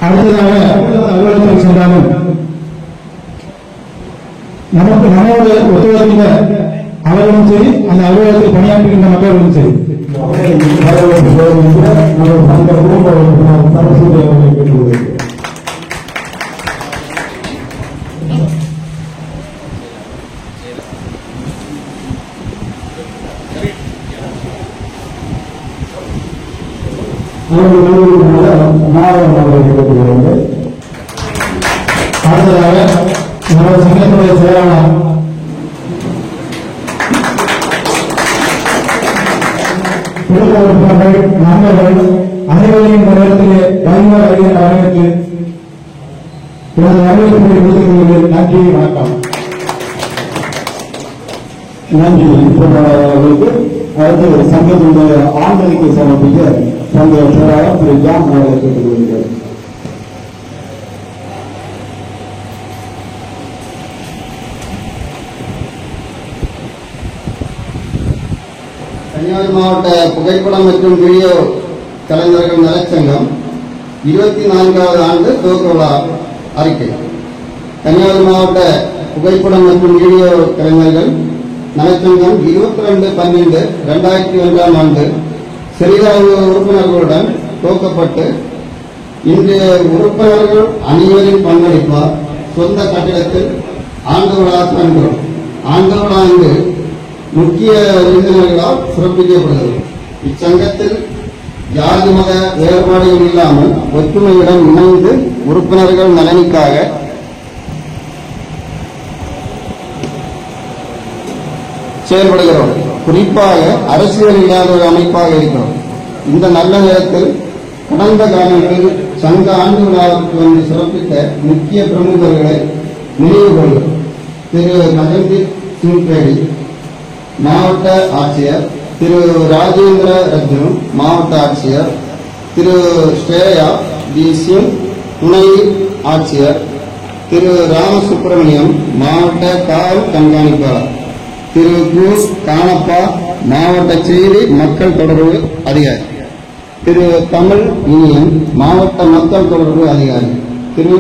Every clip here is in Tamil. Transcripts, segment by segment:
அடுத்ததாக அலுவலகத்தில் சென்றாலும் நமக்கு நம்மோடு ஒத்துழைக்கின்ற அவர்களும் சரி, அந்த அலுவலகத்தில் பணியாற்றுகின்ற மக்களும் சரி, அடுத்ததாக நமது சங்கத்துடைய செயலாளர் நண்பர்கள் அனைவரையும் இந்த நேரத்திலே பயன்பாடு அறிகின்ற வரவேற்று எனது வரவேற்பை கொடுத்துக் கொள்வது. நன்றி, வணக்கம். நன்றி அவர்களுக்கு. அடுத்து சங்கத்தினுடைய ஆண்டறிக்கை சமர்ப்பிக்க சங்க செயலாளர் திரு ஜான் அவர்களை கேட்டுக் கொள்கிறார். கன்னியாகுமரி மாவட்ட புகைப்படம் மற்றும் வீடியோ கலைஞர்கள் நலச்சங்கம் 24வது ஆண்டு துவக்க விழா அறிக்கை. கன்னியாகுமரி மாவட்ட புகைப்படம் மற்றும் வீடியோ கலைஞர்கள் நலச்சங்கம் 22/12/2001 ஆண்டு சிறிதளவு உறுப்பினர்களுடன் துவக்கப்பட்டு இன்று உறுப்பினர்கள் அனைவரின் பங்களிப்பால் சொந்த கட்டிடத்தில் ஆண்டு விழா காண்கிறோம். ஆண்டு விழா இங்கு முக்கிய விருந்தினர்களால் சிறப்பிக்கப்படுகிறது. இச்சங்கத்தில் ஜாதி மத வேறுபாடுகள் இல்லாமல் ஒற்றுமையுடன் இணைந்து உறுப்பினர்கள் நலனுக்காக செயல்படுகிறோம். குறிப்பாக அரசியல் இல்லாத ஒரு அமைப்பாக இருக்கிறோம். இந்த நல்ல நேரத்தில் கடந்த காலங்களில் சங்க ஆண்டு விழாவுக்கு வந்து சிறப்பித்த முக்கிய பிரமுகர்களை நினைவு கொள்கிறோம். திரு நகர்தீப் சிங் பேடி மாவட்ட ஆட்சியர், திரு ராஜேந்திர ரத்னு மாவட்ட ஆட்சியர், திரு ஸ்ரேயா டி சிங் துணை ஆட்சியர், திரு ராமசுப்பிரமணியம் மாவட்ட காவல் கண்காணிப்பாளர், திரு கு கானப்பா மாவட்ட செய்தி மக்கள் தொடர்பு அதிகாரி, திரு தமிழ் இனியன் மாவட்ட மக்கள் தொடர்பு அதிகாரி, திரு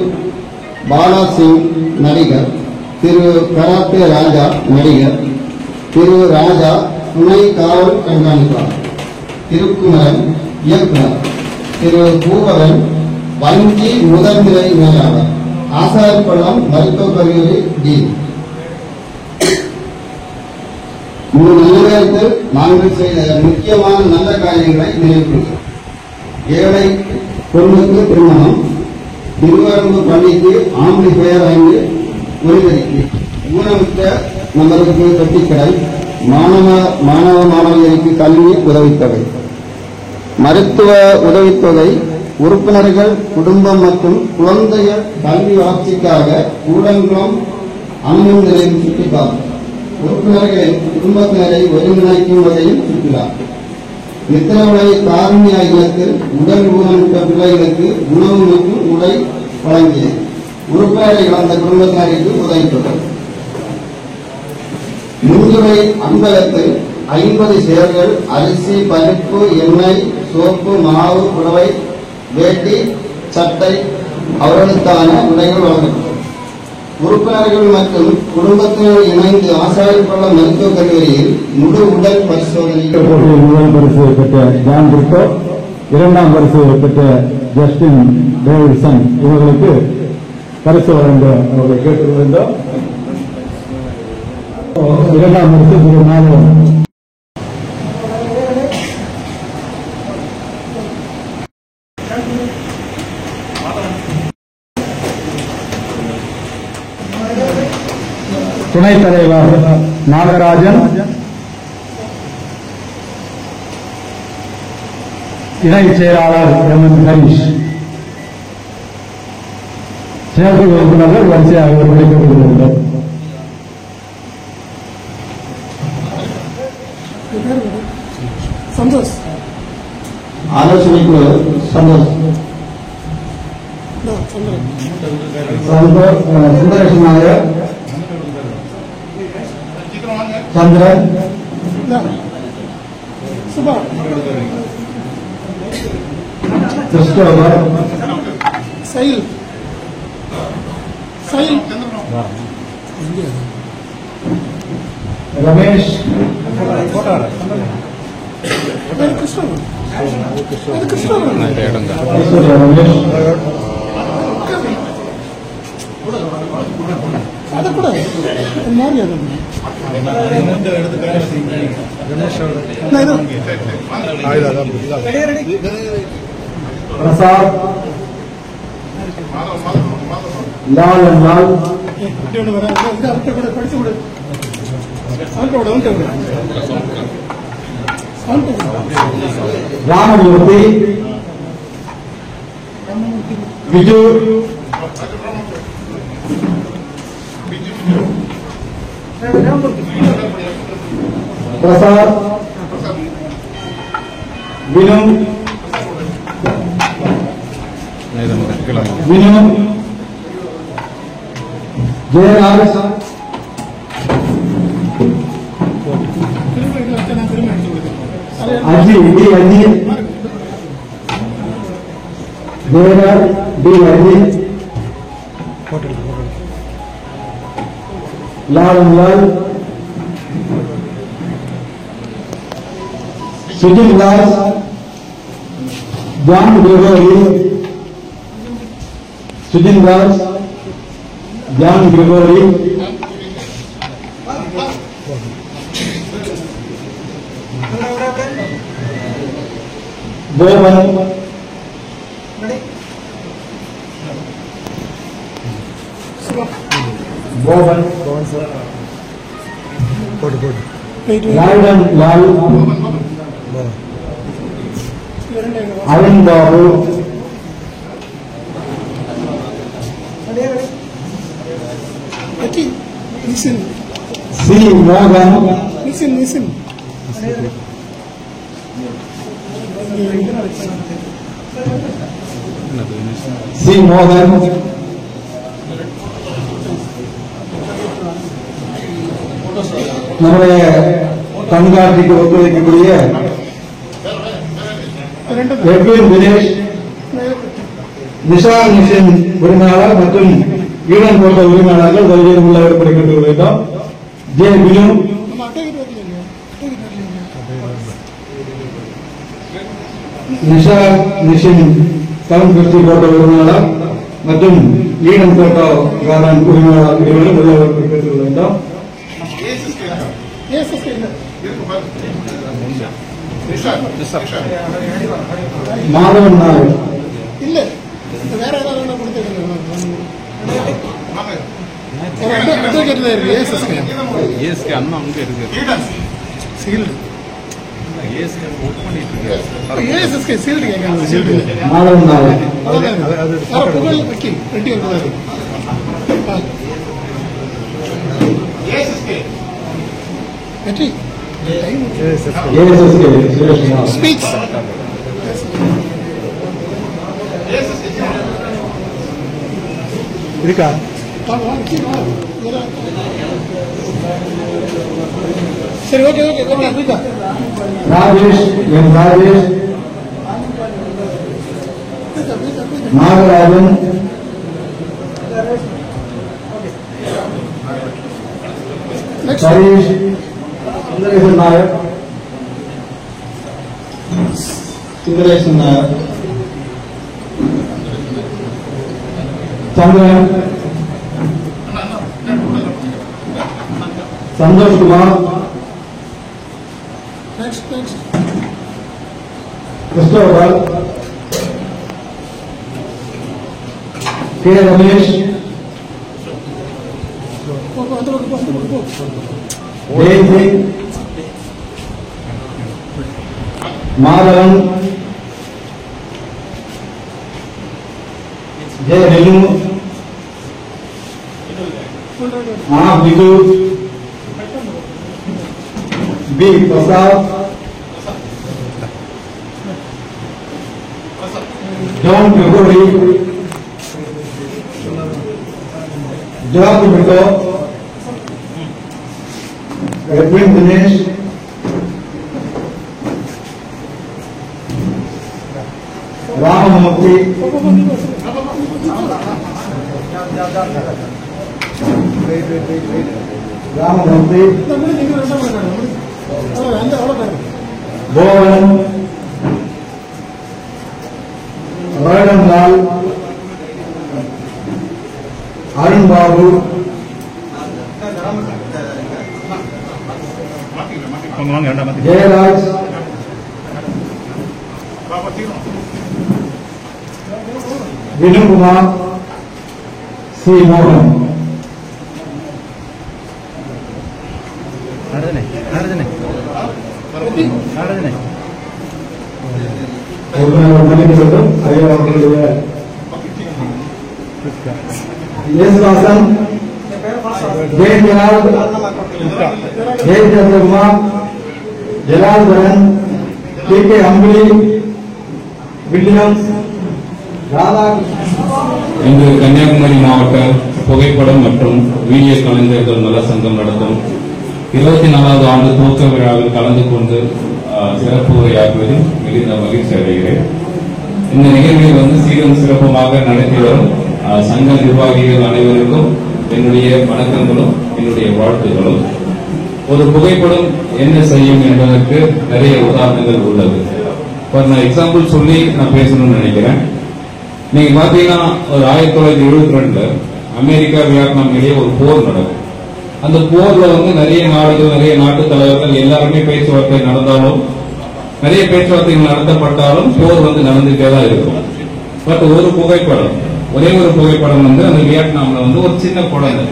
பாலா சிங் நடிகர், திரு கராத்தே ராஜா நடிகர், திரு ராஜா துணை காவல் கண்காணிப்பாளர், திருக்குமரன் இயக்குனர், திரு பூவரன் வங்கி முதன்நிலை மேலாளர், ஆசாரிப்பள்ளம் மருத்துவக் கல்லூரி டீன். இந்த நல்ல நேரத்தில் நாங்கள் செய்த முக்கியமான நல்ல காரியங்களை நினைவுகிறோம். ஏழை பொண்ணுக்கு திருமணம், திருவரம்பு பள்ளிக்கு ஆம்பிளிஃபயர் வாங்கி ஒளிபெருக்கி, ஊனமிட்ட நபருக்கு பெட்டிக்கடை, மாணவ மாணவியருக்கு கல்வி உதவித்தொகை, மருத்துவ உதவித்தொகை, உறுப்பினர்கள் குடும்பம் மற்றும் குழந்தைகள் கல்வி வளர்ச்சிக்காக கூடங்குளம் அம்மன் நிலையம் சுற்றுலா, உறுப்பினர்களின் குடும்பத்தினரை ஒருங்கிணைக்கும் வகையில் சுற்றுலா, நித்திரவுடைய காரணியா இல்லத்தில் உடல் ஊனமிட்ட பிள்ளைகளுக்கு உணவு மற்றும் உடை வழங்கிய உறுப்பினரை இழந்த குடும்பத்தினருக்கு உதவித்தொகை, முன்துறை அன்பகத்தில் 50 சேர்கள் அரிசி, பருப்பு, எண்ணெய், சோப்பு, மாவு, புடவை, வேட்டி, சட்டை அவர்களுக்கான உடைகள் வழங்கப்பட்டது. உறுப்பினர்கள் மற்றும் குடும்பத்தினர் இணைந்து ஆசாரிப்பள்ளம் மருத்துவக் கல்லூரியில் முழு உடல் பரிசோதனை முதல் பரிசு பெற்ற ஜான் பிரிட்டோ, இரண்டாம் பரிசு பெற்ற ஜஸ்டின் டேவிட்சன் இவர்களுக்கு பரிசு வழங்க அவர்களை கேட்டுக்கொண்டோம். இரண்டாம் பரிசு திரு மாதவன். துணைத் தலைவர் நாகராஜன், இணைச் செயலாளர் எம் என் ஹரிஷ், செயற்குழு உறுப்பினர்கள் வரிசையாக விடுவிக்கப்பட்டுள்ளனர். சந்தோஷ் ஆலோசனைக்கு Santosh Sundaresh Nair, Chandran, Subha, Christopher, Sahil. Ramesh, Krishna. Ramesh, Ada kuda. Mari ada. Prasad, Lal and Lal, Ramamurthy, Viju, Prasad, Vinu, Jayaraj, Aji, Jayaraj, Aji, Lal and Lal, Sujit Lal, John Gregory, Sujit Lal, John Gregory, Boban, Raidan Lal, Alan Babu, Listen. C. Morgan, Listen. C. Morgan, நம்முடைய கண்காட்சிக்கு ஒத்துழைக்கக்கூடிய எட்வின் தினேஷ், நிஷா மிஷன் உரிமையாளர் மற்றும் ஈடன் போட்ட உரிமையாளர்கள் வருகையில் உள்ளவர்களை கொண்டு வேண்டும். J Binu, Nisha mission town கிருஷ்டி போட்ட உரிமையாளர் மற்றும் ஈடன் போட்டோ கார்டன் உரிமையாளர் இருவரும் உள்ளவர்களை கேட்டுக் வேண்டும். மாதவன் நாயர், இல்ல வேற ஏதாவது கொடுத்துருக்கேன் ஏஎஸ்கே அண்ணா அங்கே இருக்கு சீல்டு ஏஎஸ்கே சீல்டு கேட்காங்க சீல்டு மாதவன் நாயர், புகழ் வக்கீல் ரெட்டி இருக்கிறாரு வெற்றி ஏஎஸ்எஸ்கே சுரேஷ்குமார், ஸ்பீச் இருக்கா சரி ஓகே ராஜேஷ் என் ராஜேஷ், நாகராஜன், சரீஷ், சுந்தரேசன் நாயர், சந்திரன், சந்தோஷ்குமார், கிறிஸ்டோபர், கே ரமேஷ், தேவி, மாதவன், ஜெய ரெனு, பிது, बी प्रसाद, जॉन ग्रेगोरी, जॉर्ज बिटो, एडविन दिनेश, राममूर्ति, ராமமூர்த்தி, நீங்க ரெண்டாம் அந்த அவ்வளோ கோவன், வருடம்லால், அருண் பாபு, வாங்க வேண்டாம் ஜெயராஜ், வினுகுமார், சி மோகன். மன்னிக்க வேண்டும். அதே அவர்களுடைய இயேசுதாசன், ஜெயஜலால், ஜெயச்சந்திரகுமார், ஜலால்தரன், கே அம்புலி, வில்லியம்ஸ், ராதாகிருஷ்ணன். இன்று கன்னியாகுமரி மாவட்ட புகைப்படம் மற்றும் வீடியோ கலைஞர்கள் நல சங்கம் நடத்தும் 24வது ஆண்டு துவக்க விழாவில் கலந்து கொண்டு சிறப்பு உரையாற்றுவதில் மிகுந்த மகிழ்ச்சி அடைகிறேன். இந்த நிகழ்வில் சீரும் சிறப்புமாக நடத்தி வரும் சங்க நிர்வாகிகள் அனைவருக்கும் என்னுடைய வணக்கங்களும் என்னுடைய வாழ்த்துகளும். ஒரு புகைப்படம் என்ன செய்யும் என்பதற்கு நிறைய உதாரணங்கள் உள்ளது. நான் எக்ஸாம்பிள் சொல்லி நான் பேசணும்னு நினைக்கிறேன். நீங்க பாத்தீங்கன்னா ஒரு 1972 அமெரிக்கா வியட்நாம் இடையே ஒரு போர் நடக்கும். அந்த போர்ல நிறைய நாடுகள், நிறைய நாட்டு தலைவர்கள் எல்லாருமே பேச்சுவார்த்தை நடந்தாலும், நிறைய பேச்சுவார்த்தைகள் நடத்தப்பட்டாலும் போர் நடந்துட்டே தான் இருக்கும். பட் ஒரு புகைப்படம், ஒரே ஒரு புகைப்படம் அந்த வியட்நாம்ல ஒரு சின்ன குழந்தை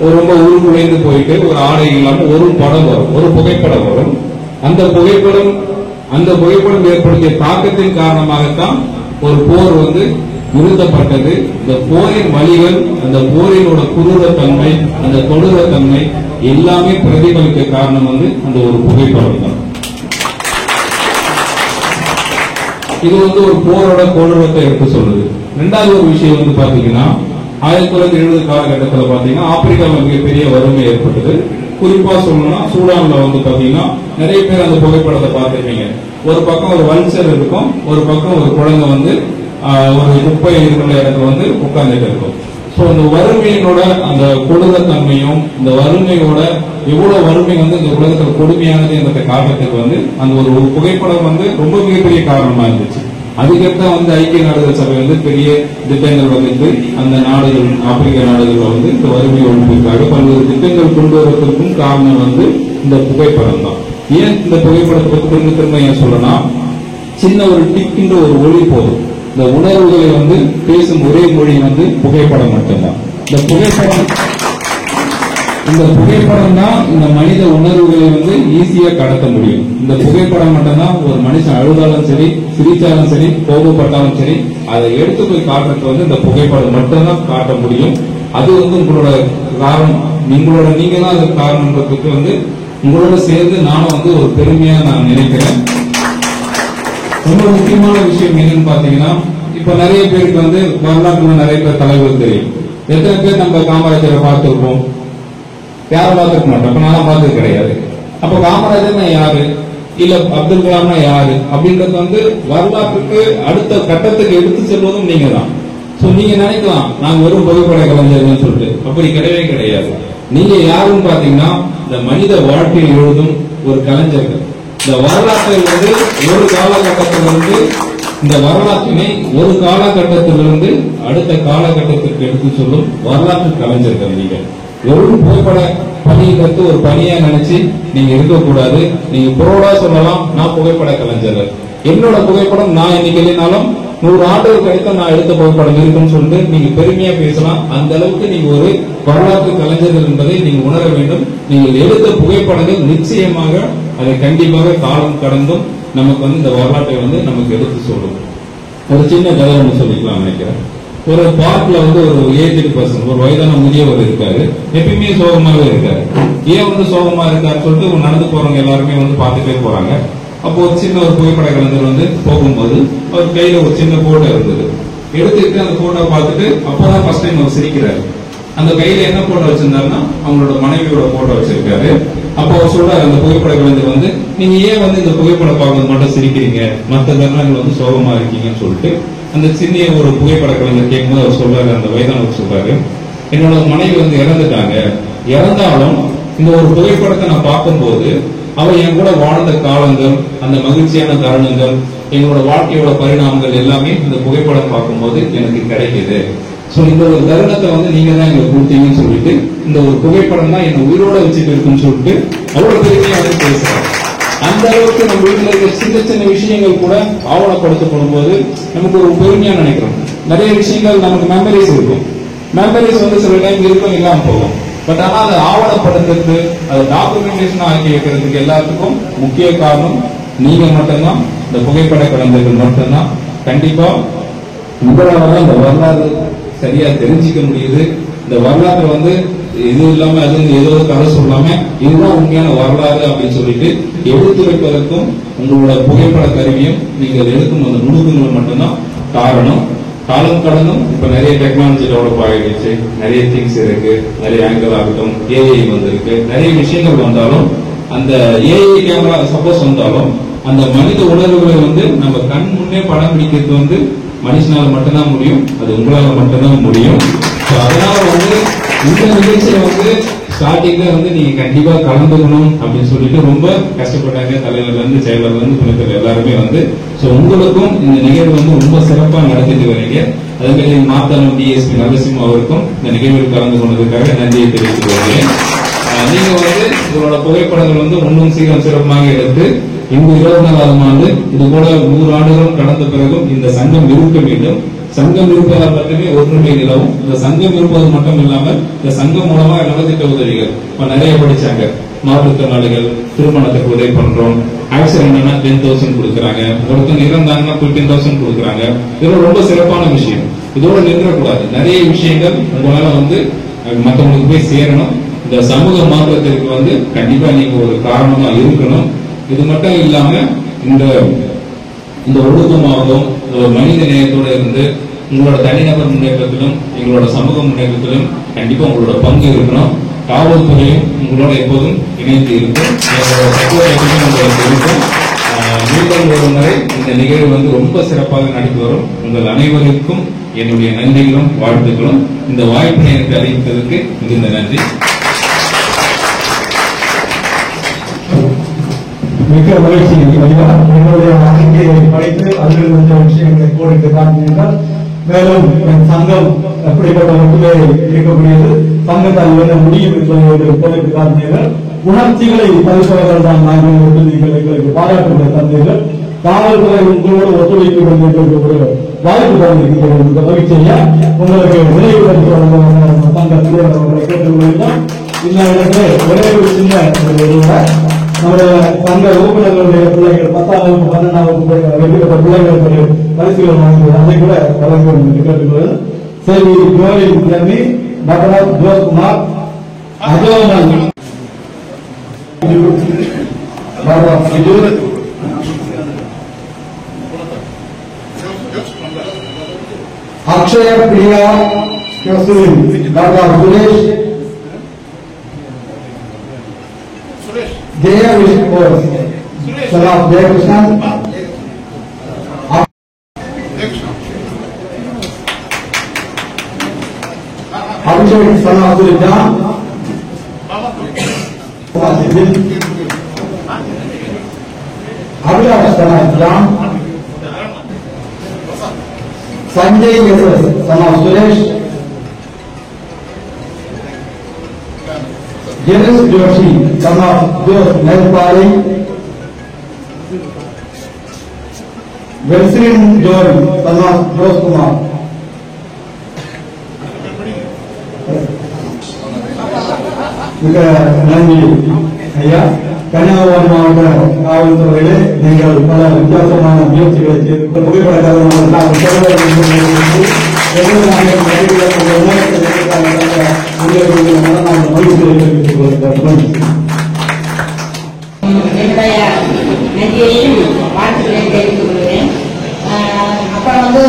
ஒரு ரொம்ப உருகுலைந்து போயிட்டு ஒரு ஆடை இல்லாம ஒரு படம் வரும், ஒரு புகைப்படம் வரும். அந்த புகைப்படம் ஏற்படுத்திய தாக்கத்தின் காரணமாகத்தான் ஒரு போர் நிறுத்தப்பட்டது. இந்த போரின் வழிகள், அந்த போரினோட குரூரத்தன்மை, அந்த கொடூரத்தன்மை எல்லாமே பிரதிபலிக்க காரணம் அந்த ஒரு புகைப்படம் தான். இது ஒரு போரோட கொடூரத்தை எடுத்து சொல்லுது. ரெண்டாவது ஒரு விஷயம் பாத்தீங்கன்னா 1970 காலகட்டத்தில் பாத்தீங்கன்னா ஆப்பிரிக்காவில் மிகப்பெரிய வறுமை ஏற்பட்டது. குறிப்பா சொல்லணும்னா சூடான்ல பாத்தீங்கன்னா நிறைய பேர் அந்த புகைப்படத்தை பார்த்திருப்பீங்க. ஒரு பக்கம் ஒரு வல்சர் இருக்கும், ஒரு பக்கம் ஒரு குழந்தை ஒரு குப்பை இருக்கிற இடத்துல உட்கார்ந்துட்டு இருக்கும். சோ இந்த வறுமையினோட அந்த கொடூரத்தன்மையும், இந்த வறுமையோட எவ்வளவு வறுமை இந்த உலகத்தில் கொடுமையானது என்ற காரணத்துக்கு அந்த ஒரு புகைப்படம் ரொம்ப மிகப்பெரிய காரணமா இருந்துச்சு. அதுக்கடுத்த ஐக்கிய நாடுகள் சபை பெரிய திட்டங்கள் அந்த நாடுகள், ஆப்பிரிக்க நாடுகள் இந்த வறுமை ஒழிப்புக்காக பல்வேறு திட்டங்கள் கொண்டு வருவதற்கும் காரணம் இந்த புகைப்படம் தான். ஏன் இந்த புகைப்படத்தை பற்றி திரும்ப ஏன் சொல்லலாம், சின்ன ஒரு டிக்கின்ற ஒரு ஒளி போதும் இந்த உணர்வுகளை பேசும் ஒரே மொழி புகைப்படம் மட்டும்தான். இந்த புகைப்படம் தான் இந்த மனித உணர்வுகளை ஈஸியா கடத்த முடியும். இந்த புகைப்படம் மட்டும்தான் ஒரு மனுஷன் அழுதாலும் சரி, சிரிச்சாலும் சரி, கோபப்பட்டாலும் சரி, அதை எடுத்து போய் காட்டுறது இந்த புகைப்படம் மட்டும்தான் காட்ட முடியும். அது உங்களோட காரணம், நீங்க தான் அதுக்கு காரணம்ன்றதுக்கு உங்களோட சேர்ந்து நானும் ஒரு பெருமையா நான் நினைக்கிறேன். ரொம்ப முக்கியமான விஷயம் என்னன்னு பாத்தீங்கன்னா, இப்ப நிறைய பேருக்கு வரலாற்றுல நிறைய பேர் தலைவர் தெரியும். எத்தனை பேர் நம்ம காமராஜரை பார்த்திருப்போம்? யாரும் பார்த்திருக்க மாட்டோம். அப்ப நான் பார்த்தது கிடையாது. அப்ப காமராஜர்னா யாரு, இல்ல அப்துல் கலாம்னா யாரு அப்படின்றது வரலாற்றுக்கு அடுத்த கட்டத்துக்கு எடுத்து செல்வதும் நீங்க தான். சோ நீங்க நினைக்கலாம் நாங்க வெறும் புகைப்பட கலைஞர்கள் சொல்லிட்டு, அப்படி கிடையவே கிடையாது. நீங்க யாருன்னு பாத்தீங்கன்னா இந்த மனித வாழ்க்கையில் எழுதும் ஒரு கலைஞர்கள். இந்த வரலாற்றை ஒரு காலகட்டத்திலிருந்து, இந்த வரலாற்றினை ஒரு காலகட்டத்திலிருந்து அடுத்த காலகட்டத்திற்கு எடுத்து சொல்லும் வரலாற்று கலைஞர்கள். நீங்க வெறும் புகைப்பட பணிங்கிறது ஒரு பணியா நினைச்சு நீங்க இருக்கக்கூடாது. நீங்க புரோடா சொல்லலாம், நான் புகைப்பட கலைஞர், என்னோட புகைப்படம் நான் இன்னைக்கு இல்லைனாலும் 100 ஆண்டுகள் கழித்து நான் எடுத்த புகைப்படம் இருக்குன்னு சொல்லிட்டு நீங்க பெருமையா பேசலாம். அந்த அளவுக்கு நீங்க ஒரு வரலாற்று கலைஞர்கள் என்பதை நீங்க உணர வேண்டும். நீங்கள் எடுத்த புகைப்படங்கள் நிச்சயமாக அதை கண்டிப்பாக காலம் கடந்தும் நமக்கு இந்த வரலாற்றை நமக்கு எடுத்து சொல்லும். ஒரு சின்ன கதை ஒன்று சொல்லிக்கலாம் நினைக்கிறேன். ஒரு பார்க்ல ஒரு ஏஜ்டு பர்சன், ஒரு வயதான முதியவர் இருக்காரு. எப்பயுமே சோகமாவே இருக்காரு. ஏன் சோகமா இருக்காரு சொல்லிட்டு நடந்து போறவங்க எல்லாருமே பார்த்துட்டே போறாங்க. அப்போ ஒரு சின்ன ஒரு புகைப்பட கலைஞர் போகும்போது அவர் கையில ஒரு சின்ன போட்டோ இருந்தது. எடுத்துக்கிட்டு அந்த போட்டோ பார்த்துட்டு அப்பதான் ஃபர்ஸ்ட் டைம் அவர் சிரிக்கிறாரு. அந்த கையில என்ன போட்டோ வச்சிருந்தாருன்னா அவங்களோட மனைவியோட போட்டோ வச்சிருக்காரு. அப்போ அவர் சொல்றாரு அந்த புகைப்பட கலைஞர் நீங்க ஏன் இந்த புகைப்படம் பார்க்கறது மட்டும் சிரிக்கிறீங்க, மற்ற தருணங்கள் சோகமா இருக்கீங்கன்னு சொல்லிட்டு அந்த சின்ன ஒரு புகைப்பட கலைஞர் கேட்கும்போது அவர் சொல்றாரு, அந்த வயதானவர் சொல்றாரு, என்னோட மனைவி வந்து இறந்துட்டாங்க. இறந்தாலும் இந்த ஒரு புகைப்படத்தை நான் பார்க்கும்போது அவ என் கூட வாழ்ந்த காலங்கள், அந்த மகிழ்ச்சியான தருணங்கள், எங்களோட வாழ்க்கையோட பரிணாமங்கள் எல்லாமே இந்த புகைப்படம் பார்க்கும்போது எனக்கு கிடைக்குது. சோ இந்த ஒரு தருணத்தை வந்து நீங்க தான் எங்களுக்கு கொடுத்தீங்கன்னு சொல்லிட்டு இந்த ஒரு புகைப்படம் தான் என்ன உயிரோட வச்சுட்டு இருக்குன்னு சொல்லிட்டு அவ்வளவு பெருமையா வந்து பேசுறாங்க. அந்த அளவுக்கு நம்ம வீட்டுல இருக்க சின்ன சின்ன விஷயங்கள் கூட ஆவணப்படுத்தப்படும் போது நமக்கு ஒரு பெருமையா நினைக்கிறோம். நிறைய விஷயங்கள் நமக்கு மெமரிஸ் இருக்கும். மெமரிஸ் வந்து சில டைம் இருக்கும், இல்லாம போகும். பட் ஆனா அதை ஆவணப்படுத்துறது, அதை டாக்குமெண்டேஷன் ஆக்கி வைக்கிறதுக்கு எல்லாத்துக்கும் முக்கிய காரணம் நீங்க மட்டும்தான். இந்த புகைப்பட கலைஞர்கள் மட்டும்தான். கண்டிப்பா உங்களால இந்த வரலாறு சரியா தெரிஞ்சுக்க முடியுது. இந்த வரலாற்றை வந்து இது இல்லாம அது ஏதோ கதை சொல்லாம இதுதான் உண்மையான வரலாறு அப்படின்னு சொல்லிட்டு எடுத்துரைப்பதற்கும் உங்களோட புகைப்பட கருவியும் நீங்க எடுக்கும் அந்த நுணுக்கங்கள் மட்டும்தான் காரணம். காலம் கடந்தும் இப்ப நிறைய டெக்னாலஜி டெவலப் ஆகிடுச்சு, நிறைய திங்ஸ் இருக்கு, நிறைய ஆங்கிள் ஆகட்டும், ஏஐ வந்திருக்கு, நிறைய விஷயங்கள் வந்தாலும் அந்த ஏஐ கேமரா சப்போஸ் வந்தாலும் அந்த மனித உணர்வுகளை வந்து நம்ம கண் முன்னே படம் பிடிக்கிறது வந்து மனுஷனால மட்டும்தான் முடியும், அது உங்களால மட்டும்தான் முடியும். அதனால வந்து இந்த நிகழ்ச்சியில வந்து ஸ்டார்டிங்ல வந்து நீங்க கண்டிப்பா கலந்துக்கணும் அப்படின்னு சொல்லிட்டு ரொம்ப கஷ்டப்பட்டாங்க. தலைவர்ல இருந்து செயலர்ல இருந்து துணைத்தர் எல்லாருமே வந்து உங்களுக்கும் இந்த நிகழ்வு வந்து ரொம்ப சிறப்பா நடத்திட்டு வரீங்க. அதே மாதிரி மாத்தாளம் டிஎஸ்பி நரசிம்ம அவருக்கும் இந்த நிகழ்வில் கலந்து கொண்டதுக்காக நன்றியை தெரிவித்துக் கொள்கிறேன். நீங்க வந்து உங்களோட புகைப்படங்கள் வந்து இன்னும் சீக்கிரம் சிறப்பாக எடுத்து இந்த 24ஆம் ஆண்டு இது போல 100 ஆண்டுகளும் கடந்த பிறகும் இந்த சங்கம் இருக்க வேண்டும். சங்கம் இருப்பதால் மட்டுமே ஒற்றுமை நிலவும். இந்த சங்கம் இருப்பது மட்டும் இல்லாமல் இந்த சங்கம் மூலமா நலத்திட்ட உதவிகள் இப்ப நிறைய படிச்சாங்க. மாற்றுத்திறனாளிகள் திருமணத்துக்கு உதவி பண்றோம், ஆக்சிடென்ட்னா 10,000 கொடுக்குறாங்க, ஒருத்தங்க இறந்தாங்கன்னா 15,000 கொடுக்குறாங்க. இதெல்லாம் ரொம்ப சிறப்பான விஷயம். இதோட நின்றக்கூடாது. நிறைய விஷயங்கள் உங்களால வந்து மற்றவங்களுக்கு போய் சேரணும். இந்த சமூக மாற்றத்திற்கு வந்து கண்டிப்பா நீங்க ஒரு காரணமா இருக்கணும். இது மட்டும் இல்லாம இந்த ஒழுக்கமாகவும் மனித நேயத்தோட இருந்து உங்களோட தனிநபர் முன்னேற்றத்திலும் எங்களோட சமூக முன்னேற்றத்திலும் கண்டிப்பா உங்களோட பங்கு இருக்கணும். காவல்துறையும் உங்களோட எப்போதும் இணைந்து இருக்கும். உங்களுக்கு இருக்கும். மீண்டும் ஒரு முறை இந்த நிகழ்வு வந்து ரொம்ப சிறப்பாக நடத்தி வரும். உங்கள் அனைவருக்கும் என்னுடைய நன்றிகளும் வாழ்த்துக்களும். இந்த வாய்ப்பினை எனக்கு அறிவித்ததற்கு மிகுந்த நன்றி. மிக்க மகிழ்ச்சி. என்னுடைய அறிக்கையை படித்து அதில் இருந்த விஷயங்களை கோடிட்டு காட்டினீர்கள். மேலும் என் சங்கம் எப்படிப்பட்ட ஒற்றுமை இருக்கக்கூடியது, சங்கத்தால் என்ன முடியும் என்பதை கோடிட்டு காட்டினீர்கள். உணர்ச்சிகளை பதிப்பவர்கள் தான் நாங்கள் என்று நீங்கள் எங்களுக்கு பாராட்டுகளை தந்தீர்கள். காவல்துறை உங்களோடு ஒத்துழைப்பு கொண்டிருக்கிற ஒரு வாய்ப்பு தந்திருக்கிற இந்த மகிழ்ச்சியை உங்களுக்கு நினைவுபடுத்த சங்க தலைவர் அவர்களை கேட்டுக்கொள்கிறோம். இந்த இடத்துல ஒரே ஒரு சின்ன நம்முடைய சங்க உறுப்பினர்களுடைய பிள்ளைகள் 10ஆம் வகுப்பு 12ஆம் வகுப்பு வெற்றிப்பட்ட பிள்ளைகளுக்கு பரிசுகள் வாங்குவது அதை கூட வழங்க கேட்டுக்கொள்வது. சேவி ஜோலின் பிரமி doctor Joskumar Ajoman Akshaya Priya doctor Suresh Deyavish Course, son of Deyavishan, Abhishek, son of Sulijan, Abhishek, son of Ram, Sanjay, son of Suresh, Dennis Joshi, son of Jose Nelpari, Wilson Joel, son of Jose Kumar. மிக நன்றி ஐயா. கன்னியாகுமரி மாவட்ட காவல்துறையிலே நீங்கள் பல வித்தியாசமான முயற்சிகளை செய்து புகைப்பட என்னுடைய நன்றியையும் வாழ்த்துக்களையும் தெரிவித்துக் கொள்கிறேன். அப்புறம் வந்து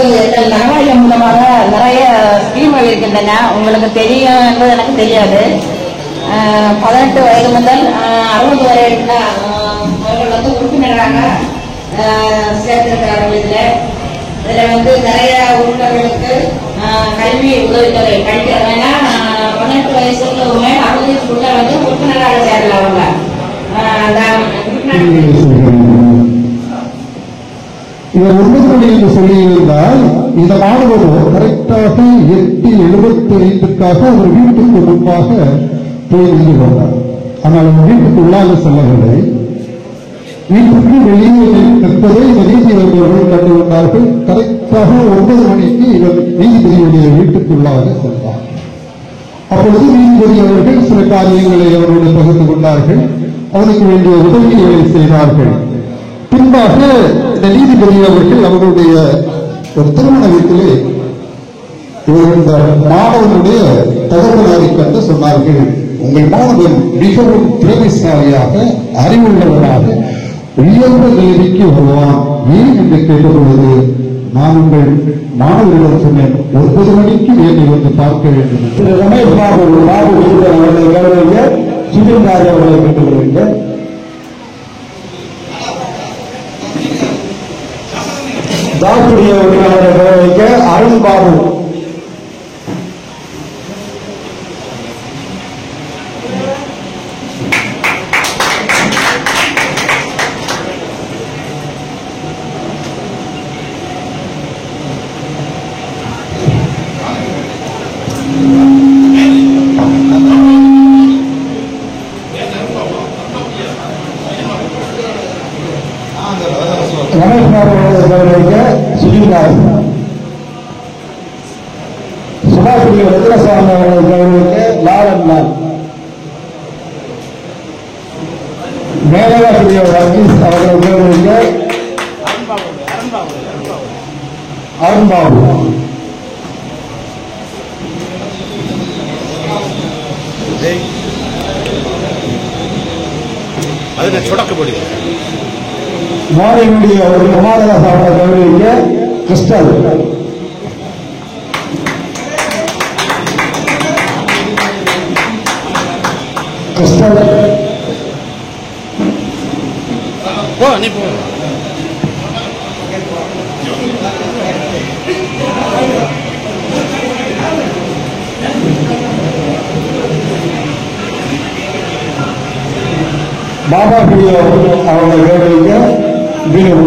நகராட்சி மூலமாக நிறைய ஸ்கீம்கள் இருக்கின்றன. உங்களுக்கு தெரியும் என்பது எனக்கு தெரியாது. 18 வயது முதல் 60 வரை அவர்கள் வந்து உறுப்பினராக சேர்த்திருக்கிறார்கள். இதுல வந்து நிறைய உறுப்பினர்களுக்கு கல்வி உதவித்தொகை படிக்கிறதுனா 18 வயசுக்கு மேல 60க்குள்ள வந்து உறுப்பினராக சேரலாம் அவங்க. இவர் 9 மணி என்று சொல்லியிருந்தால் இந்த மாணவர் கரெக்டாக 8:75க்காக அவர் வீட்டுக்கு முன்பாக போய் நின்று கொண்டார். ஆனால் அவர் வீட்டுக்கு உள்ளாக செல்லவில்லை. வீட்டுக்கு வெளியே நிற்பதை இந்த நீதிபதிகள் கண்டுகொண்டார்கள். கரெக்டாக 9 மணிக்கு இவர் நீதிபதியுடைய வீட்டுக்குள்ளாக சென்றார். அப்பொழுது நீதிபதி அவர்கள் சில காரியங்களை அவரோடு பகிர்ந்து கொண்டார்கள். அவனுக்கு வேண்டிய உதவிகளை செய்தார்கள். பின்பாக இந்த நீதிபதி அவர்கள் அவருடைய ஒரு திருமண வீட்டிலே இவர் இந்த மாணவனுடைய தகவலை கண்டு சொன்னார்கள், உங்கள் மாணவன் மிகவும் திறமைசாலியாக அறிவுள்ளவராக உயர்ந்த நிலைக்கு வருவான். ஏன் என்று கேட்டபொழுது நான் உங்கள் மாணவர்களிடம் சொன்னேன், 9 மணிக்கு என்னை வந்து பார்க்க வேண்டும். திரு ரமேஷ் பாபு அவர்களை கௌரவிக்க சுஜின் ராஜ் அவர்களை கேட்டுக்கொள்கிறேன். தாக்குடைய உரிமையாளரை கௌரவிக்க அருண் பாபு. ரமேஷ் பாபு கௌரவிக்க சுஜித் ராஜ். சுபாஷ் ரத்னசாமி அவர்களை கௌரவிக்க லாலன் லால். மேலகா வர்கீஸ் அவர்களை கௌரவிக்க அருண் பாபு. அதில் சொடக்க போடுங்க. மாநில ஒரு குமாரதாஸ் அவர்களை கௌரவிக்க கிறிஸ்டல். போ நீ போ. பாபா பிடிஓ அவர்களை கௌரவிக்க வினு.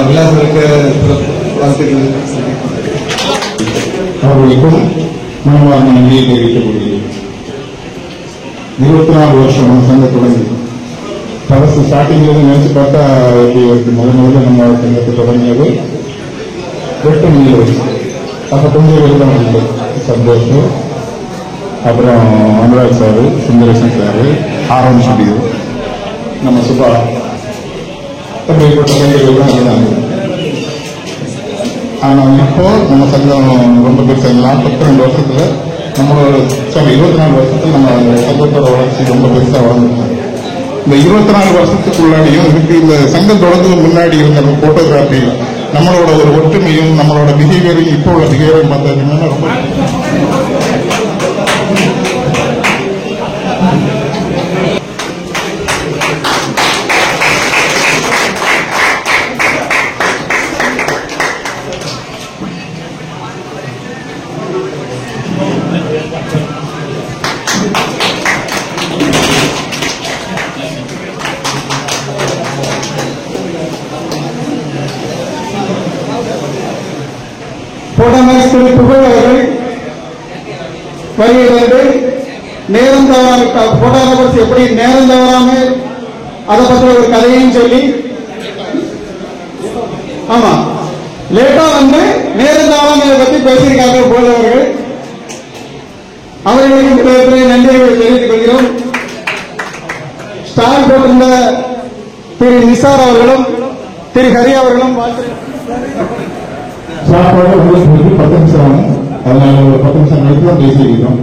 விலாசருக்கு வாழ்த்துக்கள். அவர்களுக்கும் மனமார்ந்த நன்றியை தெரிவித்துக் கொள்கிறேன். 24 வருஷம் சங்கம் தொடங்கி பழசு ஸ்டார்டிங்ல நினைச்சு பார்த்தா எப்படி இருக்கு. முதல்ல நம்ம சங்கத்தை தொடங்கியது 8 மணியில் வச்சு அப்போ கொஞ்சம் வெளியில் வந்து சந்தோஷம். அப்புறம் அனுராக் சாரு, சுந்தரேசன் சாரு, ஆரம் ஸ்டுடியோ, நம்ம சுபா, அப்படிப்பட்ட சங்கங்கள்லாம் இருந்தாங்க. ஆனால் இப்போ நம்ம சங்கம் ரொம்ப பெருசாக 42 வருஷத்துல நம்மளோட 24 வருஷத்துல நம்ம சங்கத்தோட வளர்ச்சி ரொம்ப பெருசாக வளர்ந்துருக்காங்க. இந்த 24 வருஷத்துக்குள்ளாடியும் இதுக்கு இந்த சங்கம் தொடர்ந்து முன்னாடி இருந்த போட்டோகிராஃபி நம்மளோட ஒரு ஒற்றுமையும் நம்மளோட பிஹேவியரையும் இப்போ உள்ள பிஹேவியரும் பார்த்தீங்கன்னா ரொம்ப புகழவர்கள் வருகிறது. நேரம் தவறாமல் போட்டோகிராஃபர்ஸ் எப்படி நேரம் தவறாமல் அதை பற்றி ஒரு கதையையும் சொல்லி, ஆமா லேட்டா வந்து நேரம் தவறாமல் இதை பற்றி பேசியிருக்காங்க போலவர்கள். அவர்களுக்கு நன்றியை தெரிவித்துக் கொள்கிறோம். ஸ்டால் போட்டிருந்த திரு நிசார் அவர்களும் திரு ஹரி அவர்களும் சாப்பாடு உங்களுக்கு 10 நிமிஷம் ஆகும். அதனால ஒரு 10 நிமிஷம் கழித்து தான் பேசிக்கிறோம்.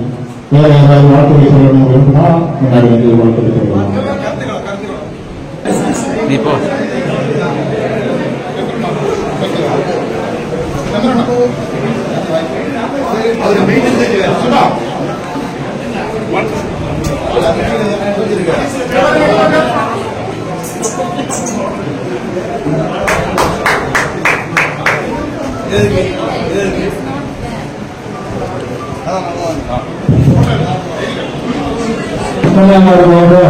வேற ஏதாவது வார்த்தை சொல்லணும் விரும்பினா முன்னாடி வந்து வார்த்தை சொல்லலாம். இப்போ அதுக்கு மெயின்டெனன்ஸ் சுடா தமிழ்நாடு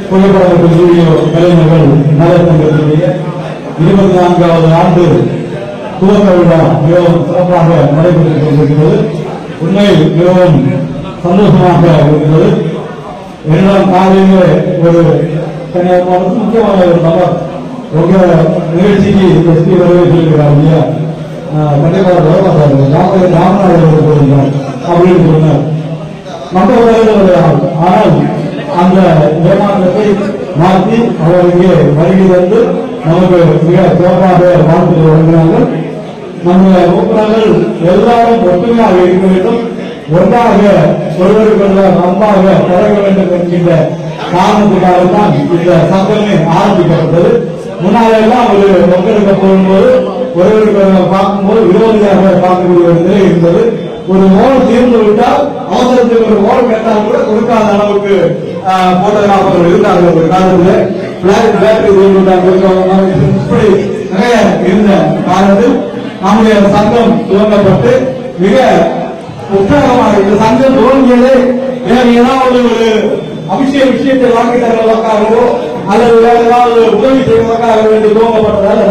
புகைப்பட வீடியோ கலைஞர்கள் நலச்சங்கத்தினுடைய 24வது ஆண்டு துவக்க விழா மிகவும் சிறப்பாக நடைபெற்றுக் கொண்டிருக்கிறது. உண்மையில் மிகவும் சந்தோஷமாக இருக்கிறது. இரண்டாம் காலையிலே ஒரு கன்னியாகுமரி முக்கியமான ஒரு நபர் உங்க நிகழ்ச்சிக்கு எஸ்பி வரவேற்றிருக்கிறார் இல்லையா, கண்டிப்பாக ராமநாதர் போயிருந்தார் அப்படின்னு சொன்னார். மற்ற ஆனால் அந்த ஏமாற்றத்தை மாற்றி அவர் இங்கே வருகை வந்து நமக்கு மிக சிறப்பாக வாழ்த்து வருகிறார்கள். நம்முடைய ஊக்குனர்கள் எல்லாரும் ஒற்றுமையாக இருக்க வேண்டும், ஒன்றாக ஒருவருக்கொருவர் அன்பாக பழக வேண்டும் என்கின்ற காரணத்துக்காகத்தான் இந்த சங்கமே ஆரம்பிக்கப்பட்டது. முன்னாலெல்லாம் ஒரு மக்களுக்கு போகும்போது ஒருவருக்கு பார்க்கும்போது விரோதியாக பார்க்கக்கூடிய ஒரு நிலை இருந்தது. ஒரு ஓரம் தீர்ந்து விட்டால் அவசரத்துக்கு ஒரு ஓரம் கேட்டால் கூட கொடுக்காத அளவுக்கு போட்டோகிராஃபர்கள் இருந்தார்கள். ஒரு காலத்தில் பேட்டரி இப்படி நிறைய இருந்த காலத்தில் நம்முடைய சங்கம் துவங்கப்பட்டு மிக உற்சாகமாக இந்த சங்கம் துவங்கியதே வேற ஏதாவது ஒரு அபிஷேக விஷயத்தை வாங்கி தருவதற்காகவோ அல்லது வேற ஏதாவது உதவி செய்வதற்காக வேண்டி துவங்கப்பட்டதால்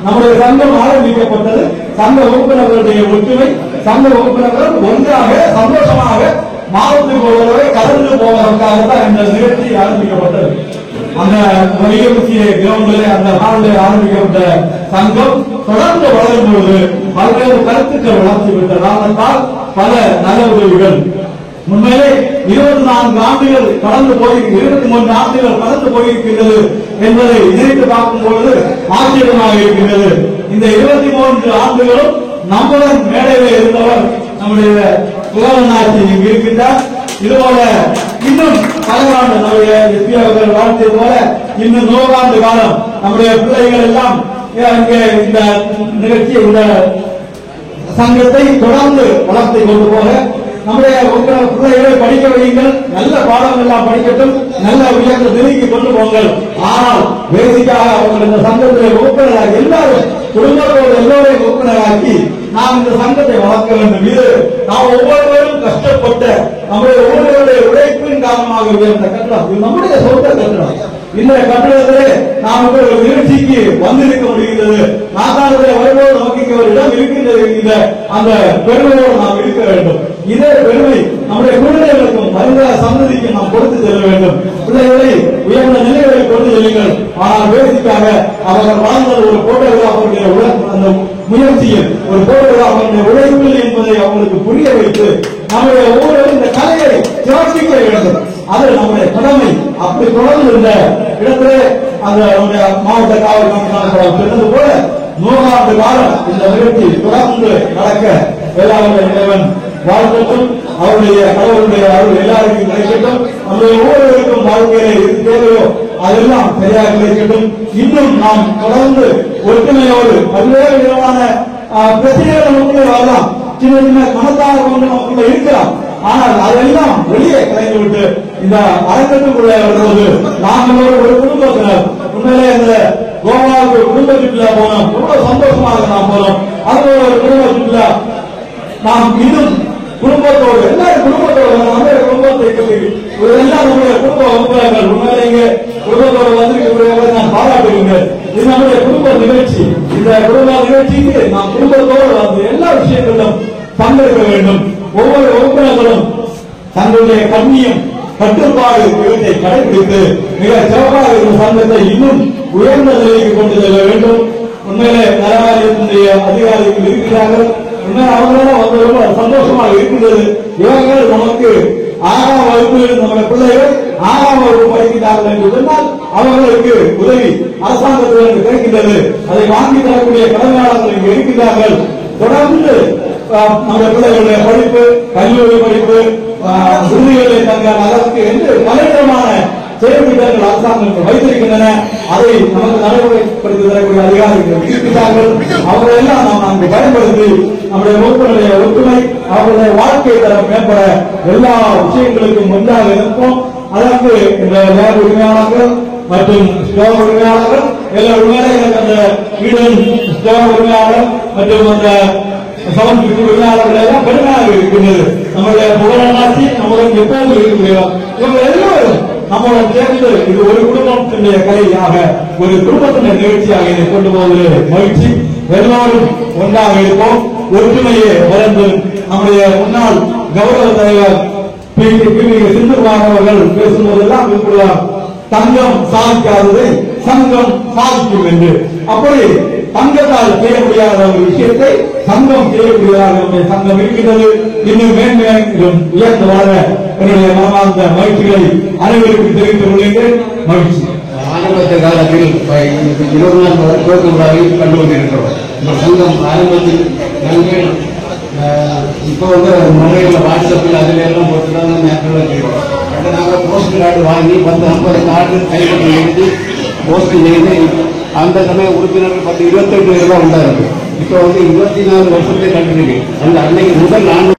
நம்முடைய சங்கம் ஆரம்பிக்கப்பட்டது சங்க உறுப்பினர்களுடைய ஒற்றுமை, சங்க உறுப்பினர்கள் ஒன்றாக சந்தோஷமாக மாதத்துக்கு ஒருவரை கலந்து போவதற்காகத்தான் இந்த நிகழ்ச்சி ஆரம்பிக்கப்பட்டது. அந்த நிகழ்ச்சியை கிரவுண்டில் அந்த நாளில் ஆரம்பிக்கப்பட்ட சங்கம் தொடர்ந்து வளரும் பொழுது பல்வேறு கருத்துக்கள் வளர்ச்சி பெற்ற காரணத்தால் பல நல உதவிகள் உண்மையிலே 24 ஆண்டுகள் கடந்து போய் 23 ஆண்டுகள் கடந்து போயிருக்கின்றது என்பதை நினைத்து பார்க்கும் பொழுது ஆச்சரியமாக இருக்கின்றது. இந்த 23 ஆண்டுகளும் நம்முடன் மேடையில் இருந்தவர் நம்முடைய புகழனாட்சி இங்கு இருக்கின்றார். இதுபோல இன்னும் பல ஆண்டு நம்முடைய எஸ்பி அவர்கள் வாழ்த்தது போல இன்னும் 100 ஆண்டு காலம் நம்முடைய பிள்ளைகள் எல்லாம் இங்கே இந்த நிகழ்ச்சி இந்த சங்கத்தை தொடர்ந்து வளர்த்து கொண்டு போக நம்முடைய பிள்ளைகளை படிக்க வையுங்கள், நல்ல பாடம் எல்லாம் படிக்கட்டும், நல்ல உயர்ந்த நிலைக்கு கொண்டு போங்கள். ஆனால் பேசிக்காக அவர்கள் இந்த சங்கத்திலே உறுப்பினராக எல்லாரும் குடும்பத்தோடு எல்லோரையும் உறுப்பினராக்கி நாம் இந்த சங்கத்தை வளர்க்க வேண்டும். இது நாம் ஒவ்வொருவரும் கஷ்டப்பட்ட நம்முடைய ஒவ்வொருவருடைய உழைப்பின் காரணமாக உயர்ந்த கட்டடம், இது நம்முடைய சொந்த கட்டடம். இந்த கட்டடத்திலே நாம் ஒரு நிகழ்ச்சிக்கு வந்திருக்க முடிகிறது. நாட்டாளத்தில் வரும்போது நமக்கு இங்கே ஒரு இடம் இருக்கின்றது என்கிற அந்த பெருமையோடு நாம் இருக்க வேண்டும். இதே பெருமை நம்முடைய குழந்தைகளுக்கும் வருங்கால சந்ததிக்கு நாம் கொடுத்து செல்ல வேண்டும். பிள்ளைகளை உயர்ந்த நிலைகளில் கொண்டு செல்லுங்கள். ஆனால் பேசிக்காக அவர்கள் வாழ்ந்தது ஒரு போட்டோகிராஃபருடைய அந்த முயற்சியில் ஒரு போட்டோகிராஃபருடைய உழைப்பில் என்பதை அவங்களுக்கு புரிய வைத்து நம்முடைய ஒவ்வொருவரும் இந்த கலையை சிறப்பிக்க வேண்டும். அது நம்முடைய கடமை. அப்படி தொடர்ந்து இந்த இடத்திலே அந்த நம்முடைய மாவட்ட காவல் கமிஷனர் சொன்னது போல 100 ஆண்டு காலம் இந்த நிகழ்ச்சி தொடர்ந்து நடக்க வேளாண்மை இறைவன் வாழ்க்கட்டும். அவருடைய கடவுளுடைய அருள் எல்லாருக்கும் கிடைக்கட்டும். நம்முடைய ஒவ்வொருவருக்கும் வாழ்க்கையில எது தேவையோ அதெல்லாம் சரியாக கிடைக்கட்டும். இன்னும் நாம் தொடர்ந்து ஒற்றுமையோடு பல்வேறு விதமான பிரச்சனைகள் நமக்குள்ளே வரலாம், சின்ன சின்ன மனத்தார கொண்டு நமக்குள்ள இருக்கலாம். ஆனால் அதெல்லாம் வெளியே கலைந்துவிட்டு இந்த அரங்கத்துக்குள்ளே வருவது நாங்கள் ஒரு குடும்பத்தினர் உண்மையிலே இந்த கோவாவுக்கு குடும்ப சுற்றுலா போனோம், ரொம்ப சந்தோஷமாக நாம் போனோம். அது ஒரு குடும்ப சுற்றுலா நாம் இன்னும் குடும்பத்தோடு எல்லாரும் குடும்பத்தோடு நம்முடைய குடும்பத்தை எல்லாம் நம்முடைய குடும்ப உறுப்பினர்கள் உண்மையிலேயே குடும்பத்தோடு வந்து நான் பாராட்டுகிறேன். இது நம்முடைய குடும்ப நிகழ்ச்சி. இந்த குடும்ப நிகழ்ச்சிக்கு நாம் குடும்பத்தோடு வந்து எல்லா விஷயங்களிலும் பங்கெடுக்க வேண்டும். ஒவ்வொரு உறுப்பினர்களும் தங்களுடைய கண்ணியம் கட்டுப்பாடு இவற்றை கடைபிடித்து மிக சிறப்பாக இந்த சங்கத்தை இன்னும் உயர்ந்த நிலைக்கு கொண்டு செல்ல வேண்டும். உண்மையிலே நலவாரியத்தினுடைய அதிகாரிகள் இருக்கிறார்கள். உண்மையில அவர்களால் வந்து ரொம்ப சந்தோஷமாக இருக்கின்றது. இவர்கள் நமக்கு 6ஆம் வகுப்பில் நம்முடைய பிள்ளைகள் 6ஆம் வகுப்பு படிக்கிறார்கள் என்று சொன்னால் அவர்களுக்கு உதவி அரசாங்கத்திலிருந்து கிடைக்கின்றது. அதை வாங்கி தரக்கூடிய கடமையாளர்கள் இங்கு இருக்கின்றார்கள். தொடர்ந்து நம்முடைய பிள்ளைகளுடைய படிப்பு, கல்லூரி படிப்பு, விருதுகளை தங்கள் அதற்கு என்று பலவிதமான செயல்திட்டங்கள் அரசாங்கம் வைத்திருக்கின்றன. அதை நமக்கு நடைமுறைப்படுத்தி தரக்கூடிய அதிகாரிகள் இருக்கிறார்கள். அவர்களெல்லாம் நாம் அங்கு பயன்படுத்தி நம்முடைய உறுப்பினருடைய ஒற்றுமை, அவருடைய வாழ்க்கை தரம் மேம்பட எல்லா விஷயங்களுக்கும் ஒன்றாக இருப்போம். அதற்கு இந்த லேப் உரிமையாளர்கள் மற்றும் ஸ்டோர் உரிமையாளர்கள் எல்லா உண்மையிலே எனக்கு அந்த வீடன் ஸ்டோர் உரிமையாளர் மற்றும் அந்த சவுண்ட் உரிமையாளர்கள் எல்லாம் பெருமையாக இருக்கின்றது. நம்முடைய புகழாட்சி நம்முடன் எப்போது இருக்கிறோம். இவங்க எல்லோரும் நம்மளுடன் சேர்ந்து இது ஒரு குடும்பத்தினுடைய கலையாக, ஒரு குடும்பத்தினுடைய நிகழ்ச்சியாக இதை கொண்டு போவது மகிழ்ச்சி. எல்லோரும் ஒன்றாக இருப்போம். ஒற்றுமையை வளர்ந்து நம்முடைய முன்னாள் கௌரவ தலைவர் சிந்துகுமார் அவர்கள் பேசும்போதெல்லாம் குறிப்பிடுவார், தங்கம் சாதிக்காததை சங்கம் சாதிக்கும் என்று. அப்படி தங்கத்தால் செய்ய முடியாத ஒரு விஷயத்தை சங்கம் செய்யக்கூடியதாக சங்கம் இருக்கின்றது. இன்னும் மேன்மேலும் உயர்ந்து வாழ என்னுடைய மனமார்ந்த மகிழ்ச்சிகளை அனைவருக்கும் தெரிவித்துக் கொள்கின்றேன். மகிழ்ச்சி. ஆரம்பத்த காலத்தில் 20 நாள் துவக்க விழாவில் கண்டு கொண்டிருக்கிறோம். இந்த சங்கம் ஆரம்பத்தில் நாங்கள் இப்போ மொபைலில் வாட்ஸ்அப்பில் அதில் எல்லாம் போட்டு தான் நேரத்தில் செய்வோம். நாங்கள் போஸ்ட் கார்டு வாங்கி 10-50 கார்டு கைப்பற்றி எழுதி போஸ்ட் செய்து அந்த சமயம் உறுப்பினர்கள் 10-28 பேர் தான் உண்டாயிருக்கு. இப்போ 24 வருஷத்தை கண்டிருக்கு. அந்த அன்னைக்கு முதல் 4